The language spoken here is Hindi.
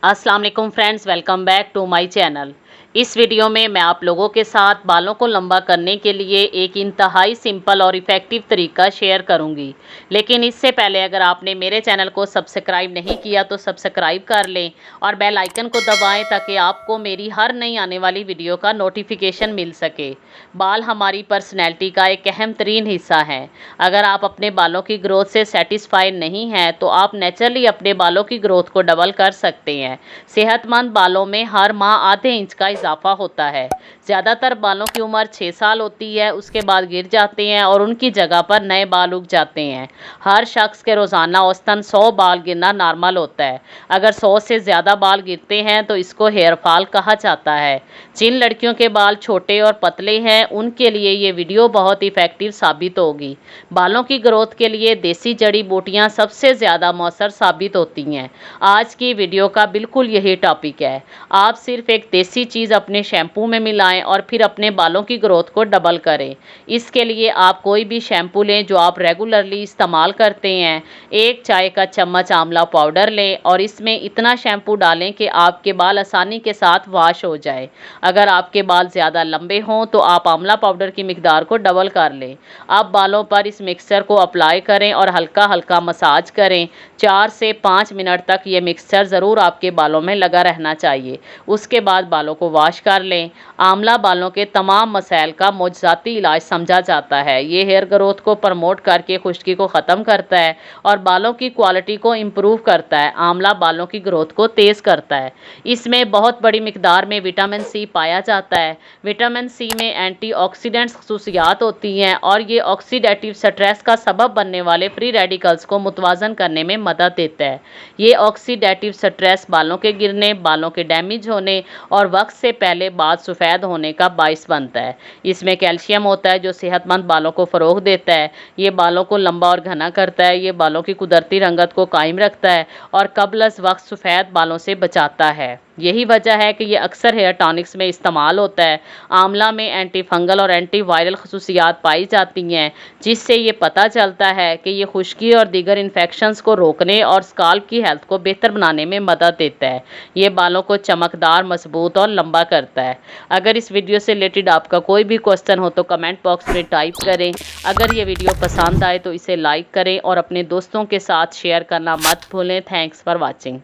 अस्सलाम वालेकुम friends, welcome back to my channel. इस वीडियो में मैं आप लोगों के साथ बालों को लंबा करने के लिए एक इंतहाई सिंपल और इफ़ेक्टिव तरीका शेयर करूंगी। लेकिन इससे पहले अगर आपने मेरे चैनल को सब्सक्राइब नहीं किया तो सब्सक्राइब कर लें और बेल आइकन को दबाएं ताकि आपको मेरी हर नई आने वाली वीडियो का नोटिफिकेशन मिल सके। बाल हमारी पर्सनैलिटी का एक अहम तरीन हिस्सा है। अगर आप अपने बालों की ग्रोथ से सेटिस्फाइड नहीं हैं तो आप नेचुरली अपने बालों की ग्रोथ को डबल कर सकते हैं। सेहतमंद बालों में हर माह आधे इंच का इजाफा होता है। ज़्यादातर बालों की उम्र 6 साल होती है, उसके बाद गिर जाते हैं और उनकी जगह पर नए बाल उग जाते हैं। हर शख्स के रोज़ाना औसतन 100 बाल गिरना नॉर्मल होता है। अगर 100 से ज़्यादा बाल गिरते हैं तो इसको हेयर फॉल कहा जाता है। जिन लड़कियों के बाल छोटे और पतले हैं उनके लिए ये वीडियो बहुत इफ़ेक्टिव साबित होगी। बालों की ग्रोथ के लिए देसी जड़ी बूटियाँ सबसे ज़्यादा मौसर साबित होती हैं। आज की वीडियो का बिल्कुल यही टॉपिक है। आप सिर्फ एक देसी चीज़ अपने शैम्पू में मिलाएं और फिर अपने बालों की ग्रोथ को डबल करें। इसके लिए आप कोई भी शैम्पू लें जो आप रेगुलरली इस्तेमाल करते हैं। 1 चाय का चम्मच आंवला पाउडर लें और इसमें इतना शैम्पू डालें कि आपके बाल आसानी के साथ वॉश हो जाए। अगर आपके बाल ज़्यादा लंबे हों तो आप आंवला पाउडर की मिकदार को डबल कर लें। अब बालों पर इस मिक्सचर को अप्लाई करें और हल्का हल्का मसाज करें। 4 से 5 मिनट तक ये मिक्सचर ज़रूर आपके बालों में लगा रहना चाहिए। उसके बाद बालों को वॉश कर लें। आंवला बालों के तमाम मसाइल का मोजज़ाती इलाज समझा जाता है। ये हेयर ग्रोथ को प्रमोट करके खुश्की को ख़त्म करता है और बालों की क्वालिटी को इम्प्रूव करता है। आंवला बालों की ग्रोथ को तेज़ करता है। इसमें बहुत बड़ी मिकदार में विटामिन सी पाया जाता है। विटामिन सी में एंटीऑक्सीडेंट्स खसूसियात होती हैं और ये ऑक्सीडेटिव स्ट्रेस का सबब बनने वाले फ्री रेडिकल्स को मुतवाज़न करने में मदद देता है। ये ऑक्सीडेटिव स्ट्रेस बालों के गिरने, बालों के डैमेज होने और वक्त से पहले बाल सफ़ेद होने का बाइस बनता है। इसमें कैल्शियम होता है जो सेहतमंद बालों को फ़रोग़ देता है। ये बालों को लंबा और घना करता है। ये बालों की कुदरती रंगत को कायम रखता है और कबल अज़ वक्त सफ़ेद बालों से बचाता है। यही वजह है कि ये अक्सर हेयर टॉनिक्स में इस्तेमाल होता है। आंवला में एंटी फंगल और एंटी वायरल खसूसियात पाई जाती हैं जिससे ये पता चलता है कि ये खुश्की और दीगर इन्फेक्शंस को रोकने और स्काल्प की हेल्थ को बेहतर बनाने में मदद देता है। ये बालों को चमकदार, मजबूत और लंबा करता है। अगर इस वीडियो से रिलेटेड आपका कोई भी क्वेश्चन हो तो कमेंट बॉक्स में टाइप करें। अगर ये वीडियो पसंद आए तो इसे लाइक करें और अपने दोस्तों के साथ शेयर करना मत भूलें। Thanks for watching.